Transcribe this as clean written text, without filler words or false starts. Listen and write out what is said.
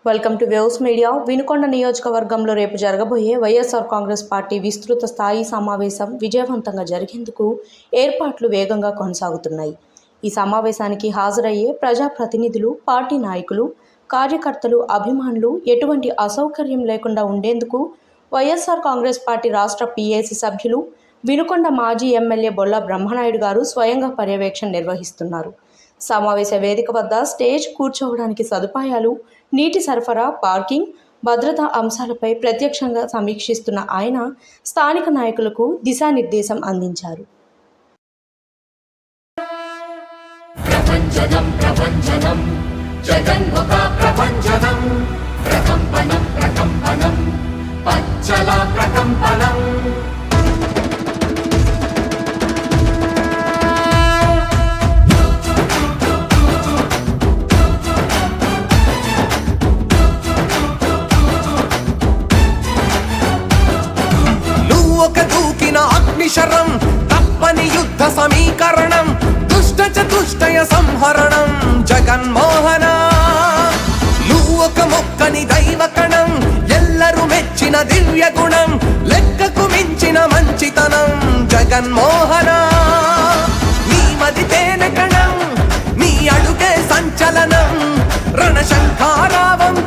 Welcome to waves media. Vinukonda నియోజకవర్గంలో రేపు జరగబోయే వైఎస్ఆర్ కాంగ్రెస్ పార్టీ విస్తృత స్థాయి సమావేశం విజయవంతంగా జరిగేందుకు ఏర్పాట్లు వేగంగా కొనసాగుతున్నాయి. ఈ సమావేశానికి హాజరయ్యే ప్రజాప్రతినిధులు, పార్టీ నాయకులు, కార్యకర్తలు, అభిమానులు ఎటువంటి అసౌకర్యం లేకుండా ఉండేందుకు వైఎస్ఆర్ కాంగ్రెస్ పార్టీ రాష్ట్ర పీఏసీ సభ్యులు, వినుకొండ మాజీ ఎమ్మెల్యే బొల్ల బ్రహ్మనాయుడు గారు స్వయంగా పర్యవేక్షణ నిర్వహిస్తున్నారు. సమావేశ వేదిక వద్ద స్టేజ్, కూర్చోవడానికి సదుపాయాలు, నీటి సరఫరా, పార్కింగ్, భద్రతా అంశాలపై ప్రత్యక్షంగా సమీక్షిస్తున్న ఆయన స్థానిక నాయకులకు దిశానిర్దేశం అందించారు. అగ్నిశరం తప్పని యుద్ధ సమీకరణం, దుష్ట చతుష్టయ సంహరణం జగన్మోహన. నువ్వొక మొక్కని దైవకణం, ఎల్లరూ మెచ్చిన దివ్య గుణం, లెక్కకు మించిన మంచితనం జగన్మోహన. నీ మది తేనె కణం, నీ అడుగే సంచలనం, రణశంఖారావం